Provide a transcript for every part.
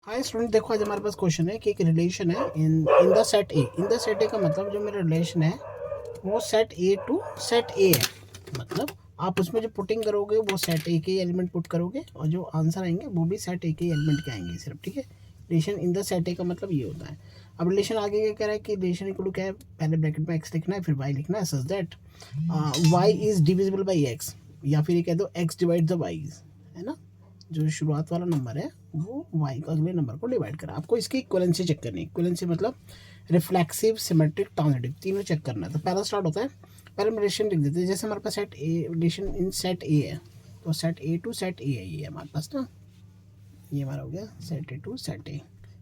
Hi student, देखो आज हमारे पास क्वेश्चन है कि एक रिलेशन है in the set A. In the set A का मतलब जो मेरा रिलेशन है वो set A to set A है। मतलब आप उसमें जो पुटिंग करोगे वो सेट ए के एलिमेंट पुट करोगे और जो आंसर आएंगे वो भी सेट ए के एलिमेंट के आएंगे सिर्फ। ठीक है, relation in the set A का मतलब ये होता है। अब रिलेशन आगे क्या कह रहा है कि रिलेशन इक्वल क्या है, पहले ब्रैकेट में एक्स लिखना है फिर वाई लिखना है, such that Y is divisible by X, या फिर ये कह दो एक्स डिवाइड द वाई, है ना। जो शुरुआत वाला नंबर है वो वाई को अगले नंबर को डिवाइड करा। आपको इसकी इक्वलेंसी चेक करनी है। इक्वलेंसी मतलब रिफ्लेक्सिव, सिमेट्रिक, ट्रांजिटिव, तीनों चेक करना है। तो पहला स्टार्ट होता है, पहले हम रिलेशन लिख देते हैं। जैसे हमारे पास set A, relation in set A है, तो set A to set A है ये हमारे पास ना। ये हमारा हो गया set A to set A.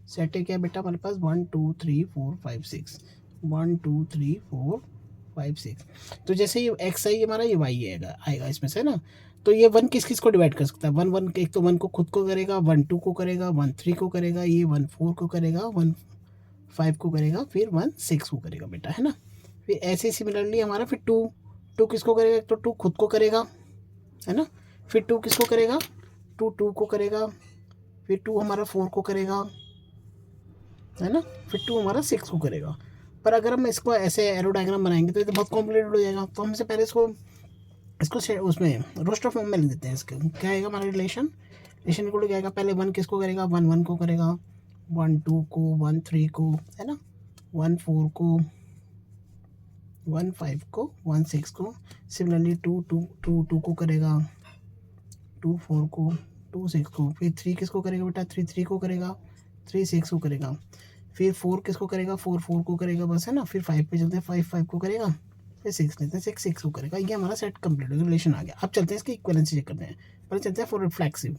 Set A क्या है बेटा हमारे पास 1 2 3 4 5 6, 1 2 3 4 5 6। तो जैसे ये एक्स आई हमारा, ये वाई आएगा इसमें से ना। तो ये वन किस किस को डिवाइड कर सकता है, वन वन एक तो वन को खुद को करेगा, वन टू को करेगा, वन थ्री को करेगा, ये वन फोर को करेगा, वन फाइव को करेगा, फिर वन सिक्स को करेगा बेटा, है ना। फिर ऐसे सिमिलरली हमारा फिर टू, टू किसको करेगा, एक तो टू खुद को करेगा, है ना। फिर टू किसको करेगा, टू टू को करेगा, फिर टू हमारा फोर को करेगा, है ना। फिर टू हमारा सिक्स को करेगा। पर अगर हम इसको ऐसे एरो डायग्राम बनाएंगे तो ये तो बहुत कॉम्प्लिकेटेड हो जाएगा। तो हमसे पहले इसको इसको उसमें रोस्टर फॉर्म में लिख देते हैं। इसके क्या आएगा हमारा रिलेशन, रिलेशन इक्वल क्या आएगा, पहले वन किसको करेगा, वन वन को करेगा, वन टू को, वन थ्री को, है ना, वन फोर को, वन फाइव को, वन सिक्स को। Similarly two two two two को करेगा, टू फोर को, टू सिक्स को। फिर थ्री किसको करेगा बेटा, थ्री थ्री को करेगा, थ्री सिक्स को करेगा। फिर फोर किसको करेगा, फोर फोर को करेगा, बस, है ना। फिर फाइव पे चलते हैं, फाइव फाइव को करेगा, फिर सिक्स लेते हैं, सिक्स सिक्स को करेगा। ये हमारा सेट कंप्लीट हो गया, रिलेशन आ गया। अब चलते हैं इसकी इक्वलेंसी चेक करते हैं। पहले चलते हैं फॉर रिफ्लेक्सिव।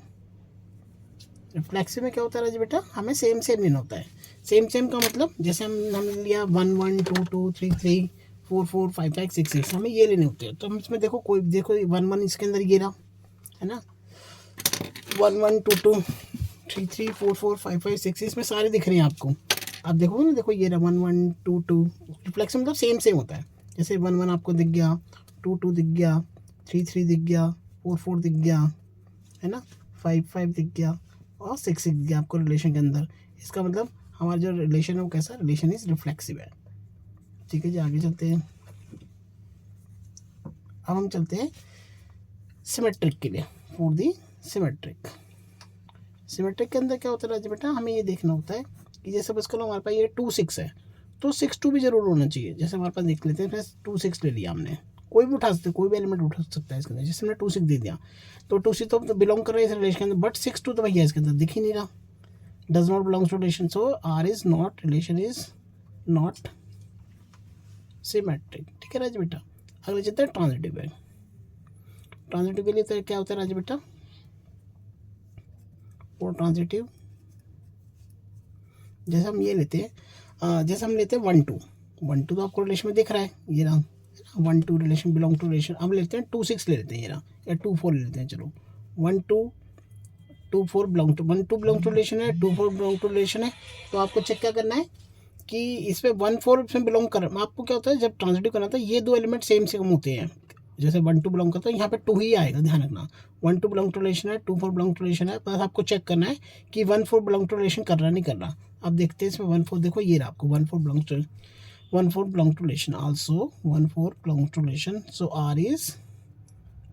रिफ्लेक्सिव में क्या होता है राजू बेटा, हमें सेम सेम लेना होता है। सेम सेम का मतलब जैसे हमने लिया one one two two three three four four five five six six, हमें ये लेने होते हैं। तो हम इसमें देखो कोई देखो वन वन इसके अंदर ये रहा, है ना, one one two two three three four four five five six, इसमें सारे दिख रहे हैं आपको। आप देखो ना, देखो ये रहा one one two two. Reflection मतलब सेम सेम होता है। जैसे वन वन आपको दिख गया, टू टू दिख गया, थ्री थ्री दिख गया, फोर फोर दिख गया, है ना, फाइव फाइव दिख गया और सिक्स दिख गया आपको रिलेशन के अंदर। इसका मतलब हमारा जो रिलेशन है वो कैसा रिलेशन इज रिफ्लेक्सिव है। ठीक है जी, आगे चलते हैं। अब हम चलते हैं सिमेट्रिक के लिए, फॉर दी सिमेट्रिक। सिमेट्रिक के अंदर क्या होता है राजा बेटा, हमें ये देखना होता है कि जैसे बस करो हमारे पास ये टू सिक्स है, तो सिक्स टू भी जरूर होना चाहिए। जैसे हमारे पास देख लेते हैं, टू सिक्स ले लिया हमने, कोई भी उठा सकते, कोई भी एलिमेंट उठा सकता है इसके अंदर। जैसे हमने टू सिक्स दे दिया तो टू सिक्स तो बिलोंग कर रहा है इस रिलेशन के अंदर, बट सिक्स टू तो भैया इसके अंदर दिख ही नहीं रहा, does not belongs to relation. So R is not, relation is not symmetric. ठीक है राजा बेटा। अगले चलते हैं ट्रांजिटिव है। ट्रांजिटिव के लिए तो क्या होता है राजा बेटा, और ट्रांजिटिव जैसे हम ये लेते हैं, जैसे हम लेते हैं वन टू, वन टू तो आपको रिलेशन में दिख रहा है, ये रहा one two relation belong to relation. अब लेते हैं टू सिक्स ले लेते हैं, ये रहा, या टू फोर ले लेते हैं। चलो one two, two four belong to, one two belong to relation है, two four belong to relation है। तो आपको चेक क्या करना है कि इसमें वन फोर इसमें बिलोंग कर, आपको क्या होता है जब ट्रांजिटिव करना था, ये दो एलिमेंट सेम सेम होते हैं। जैसे वन टू बिलोंग करता है, यहाँ पे टू ही आएगा, ध्यान रखना। One two belong to relation है, two four belong to relation है, बस आपको चेक करना है कि one four belong to relation कर रहा नहीं कर रहा। अब देखते हैं इसमें वन फोर, देखो ये रहा आपको one four belong to, one four belong to relation, also one four belong to relation. So R is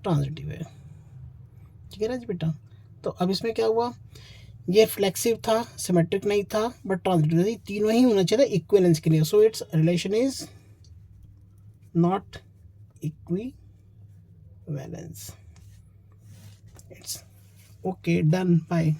transitive है। ठीक है राज बेटा। तो अब इसमें क्या हुआ, ये फ्लेक्सिव था, सिमेट्रिक नहीं था, बट ट्रांजिटिव था। तीनों ही होना चाहिए इक्विवेलेंस के लिए। So it's relation is not equivalence. It's okay, done, bye.